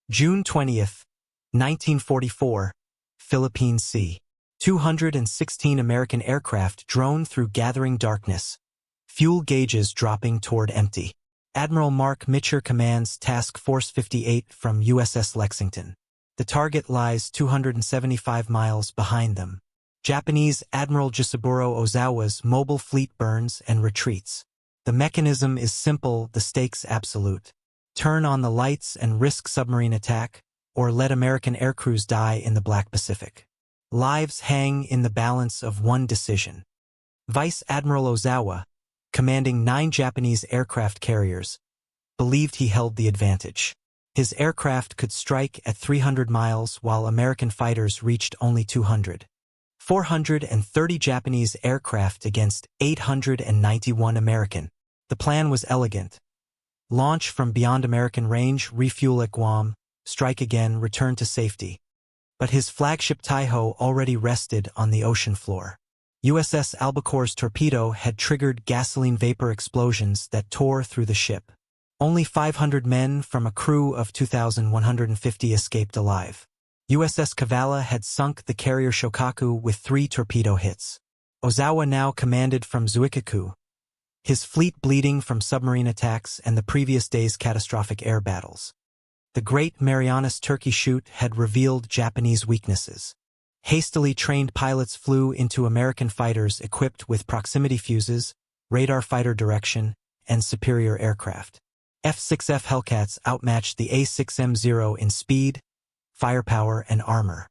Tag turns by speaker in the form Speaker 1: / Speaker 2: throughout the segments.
Speaker 1: June 20th, 1944, Philippine Sea. 216 American aircraft drone through gathering darkness. Fuel gauges dropping toward empty. Admiral Marc Mitscher commands Task Force 58 from USS Lexington. The target lies 275 miles behind them. Japanese Admiral Jisaburo Ozawa's mobile fleet burns and retreats. The mechanism is simple, the stakes absolute. Turn on the lights and risk submarine attack, or let American aircrews die in the Black Pacific. Lives hang in the balance of one decision. Vice Admiral Ozawa, commanding 9 Japanese aircraft carriers, believed he held the advantage. His aircraft could strike at 300 miles while American fighters reached only 200. 430 Japanese aircraft against 891 American. The plan was elegant. Launch from beyond American range, refuel at Guam, strike again, return to safety. But his flagship Taiho already rested on the ocean floor. USS Albacore's torpedo had triggered gasoline vapor explosions that tore through the ship. Only 500 men from a crew of 2,150 escaped alive. USS Kavala had sunk the carrier Shokaku with 3 torpedo hits. Ozawa now commanded from Zuikaku, his fleet bleeding from submarine attacks and the previous day's catastrophic air battles. The Great Marianas Turkey Shoot had revealed Japanese weaknesses. Hastily trained pilots flew into American fighters equipped with proximity fuses, radar fighter direction, and superior aircraft. F-6F Hellcats outmatched the A-6M0 in speed, firepower, and armor.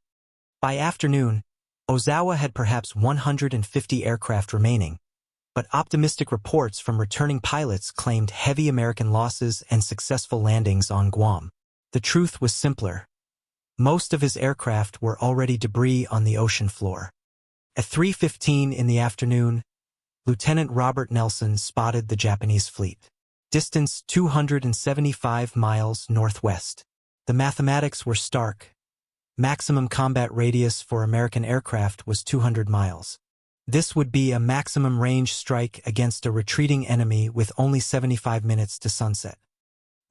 Speaker 1: By afternoon, Ozawa had perhaps 150 aircraft remaining, but optimistic reports from returning pilots claimed heavy American losses and successful landings on Guam. The truth was simpler. Most of his aircraft were already debris on the ocean floor. At 3:15 in the afternoon, Lieutenant Robert Nelson spotted the Japanese fleet. Distance 275 miles northwest. The mathematics were stark. Maximum combat radius for American aircraft was 200 miles. This would be a maximum range strike against a retreating enemy with only 75 minutes to sunset.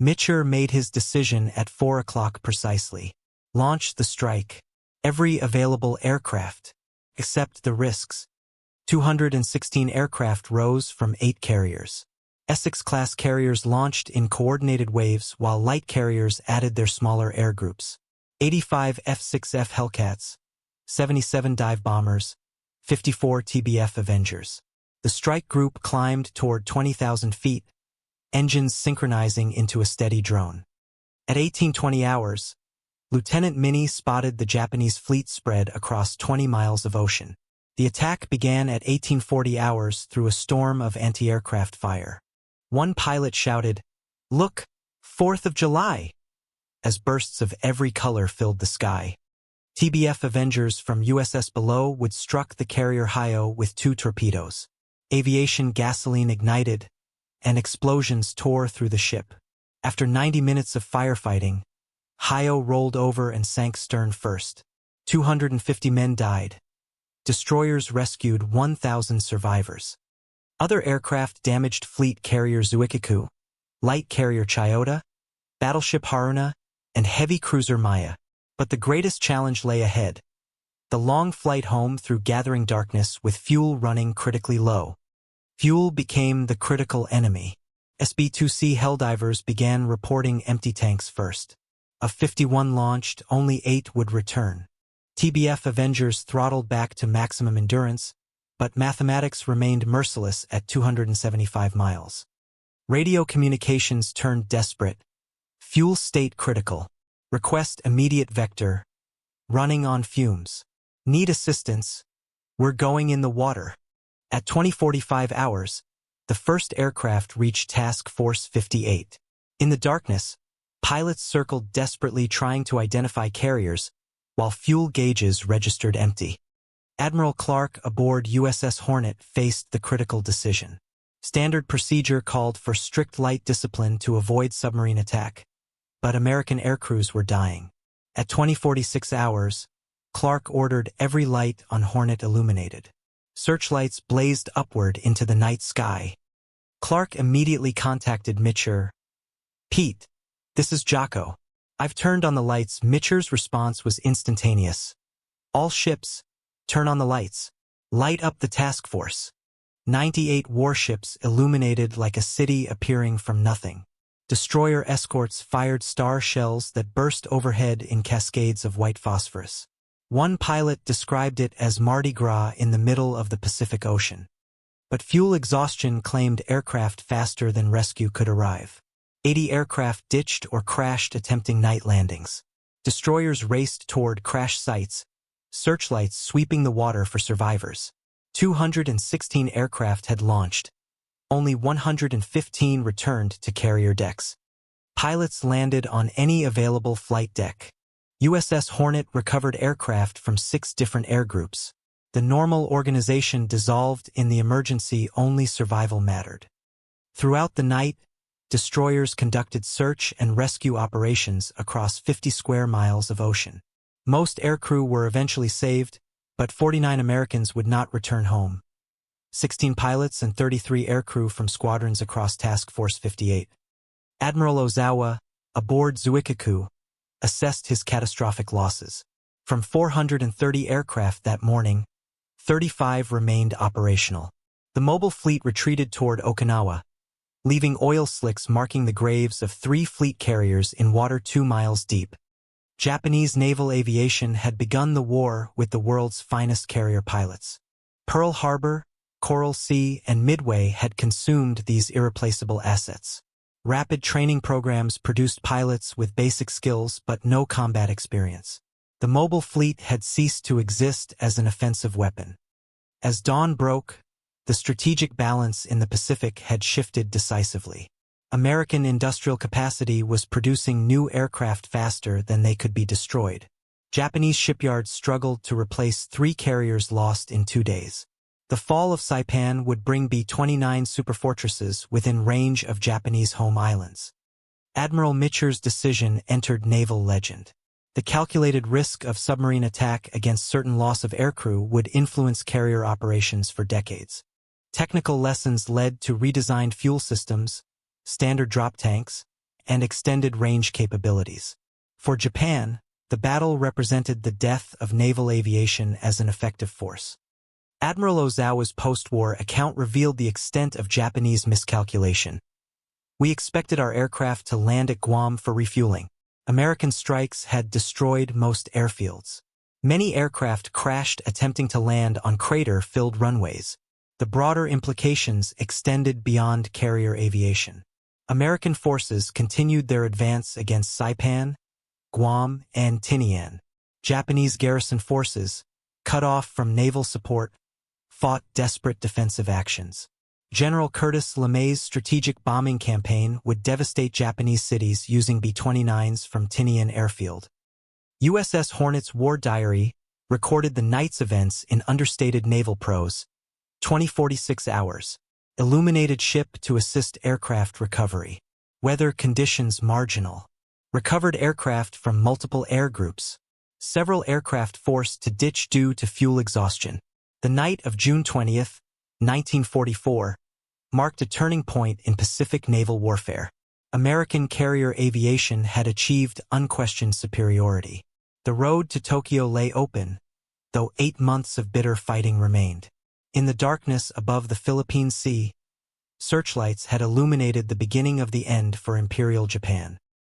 Speaker 1: Mitscher made his decision at 4 o'clock precisely. Launch the strike. Every available aircraft. Accept the risks. 216 aircraft rose from 8 carriers. Essex-class carriers launched in coordinated waves while light carriers added their smaller air groups. 85 F-6F Hellcats, 77 dive bombers, 54 TBF Avengers. The strike group climbed toward 20,000 feet, engines synchronizing into a steady drone. At 18:20 hours, Lieutenant Minnie spotted the Japanese fleet spread across 20 miles of ocean. The attack began at 18:40 hours through a storm of anti-aircraft fire. One pilot shouted, "Look, 4th of July!" as bursts of every color filled the sky. TBF Avengers from USS Below would struck the carrier Hio with 2 torpedoes. Aviation gasoline ignited, and explosions tore through the ship. After 90 minutes of firefighting, Hio rolled over and sank stern first. 250 men died. Destroyers rescued 1,000 survivors. Other aircraft damaged fleet carrier Zuikaku, light carrier Chiyoda, battleship Haruna, and heavy cruiser Maya. But the greatest challenge lay ahead. The long flight home through gathering darkness with fuel running critically low. Fuel became the critical enemy. SB-2C Helldivers began reporting empty tanks first. Of 51 launched, only 8 would return. TBF Avengers throttled back to maximum endurance, but mathematics remained merciless at 275 miles. Radio communications turned desperate. Fuel state critical. Request immediate vector. Running on fumes. Need assistance. We're going in the water. At 20:45 hours, the first aircraft reached Task Force 58. In the darkness, pilots circled desperately trying to identify carriers, while fuel gauges registered empty. Admiral Clark aboard USS Hornet faced the critical decision. Standard procedure called for strict light discipline to avoid submarine attack, but American aircrews were dying. At 20:46 hours, Clark ordered every light on Hornet illuminated. Searchlights blazed upward into the night sky. Clark immediately contacted Mitscher. "Pete, this is Jocko. "I've turned on the lights." Mitscher's response was instantaneous. "All ships, turn on the lights. Light up the task force." 98 warships illuminated like a city appearing from nothing. Destroyer escorts fired star shells that burst overhead in cascades of white phosphorus. One pilot described it as Mardi Gras in the middle of the Pacific Ocean. But fuel exhaustion claimed aircraft faster than rescue could arrive. 80 aircraft ditched or crashed attempting night landings. Destroyers raced toward crash sites, searchlights sweeping the water for survivors. 216 aircraft had launched. Only 115 returned to carrier decks. Pilots landed on any available flight deck. USS Hornet recovered aircraft from 6 different air groups. The normal organization dissolved in the emergency, only survival mattered. Throughout the night, destroyers conducted search and rescue operations across 50 square miles of ocean. Most aircrew were eventually saved, but 49 Americans would not return home. 16 pilots and 33 aircrew from squadrons across Task Force 58. Admiral Ozawa, aboard Zuikaku, assessed his catastrophic losses. From 430 aircraft that morning, 35 remained operational. The mobile fleet retreated toward Okinawa, leaving oil slicks marking the graves of 3 fleet carriers in water 2 miles deep. Japanese naval aviation had begun the war with the world's finest carrier pilots. Pearl Harbor, Coral Sea, and Midway had consumed these irreplaceable assets. Rapid training programs produced pilots with basic skills but no combat experience. The mobile fleet had ceased to exist as an offensive weapon. As dawn broke, the strategic balance in the Pacific had shifted decisively. American industrial capacity was producing new aircraft faster than they could be destroyed. Japanese shipyards struggled to replace 3 carriers lost in 2 days. The fall of Saipan would bring B-29 superfortresses within range of Japanese home islands. Admiral Mitscher's decision entered naval legend. The calculated risk of submarine attack against certain loss of aircrew would influence carrier operations for decades. Technical lessons led to redesigned fuel systems, standard drop tanks, and extended range capabilities. For Japan, the battle represented the death of naval aviation as an effective force. Admiral Ozawa's post-war account revealed the extent of Japanese miscalculation. "We expected our aircraft to land at Guam for refueling. American strikes had destroyed most airfields. Many aircraft crashed attempting to land on crater-filled runways. The broader implications extended beyond carrier aviation. American forces continued their advance against Saipan, Guam, and Tinian. Japanese garrison forces, cut off from naval support, fought desperate defensive actions. General Curtis LeMay's strategic bombing campaign would devastate Japanese cities using B-29s from Tinian Airfield. USS Hornet's war diary recorded the night's events in understated naval prose. 2046 hours. Illuminated ship to assist aircraft recovery. Weather conditions marginal. Recovered aircraft from multiple air groups. Several aircraft forced to ditch due to fuel exhaustion. The night of June 20th, 1944, marked a turning point in Pacific naval warfare. American carrier aviation had achieved unquestioned superiority. The road to Tokyo lay open, though 8 months of bitter fighting remained. In the darkness above the Philippine Sea, searchlights had illuminated the beginning of the end for Imperial Japan.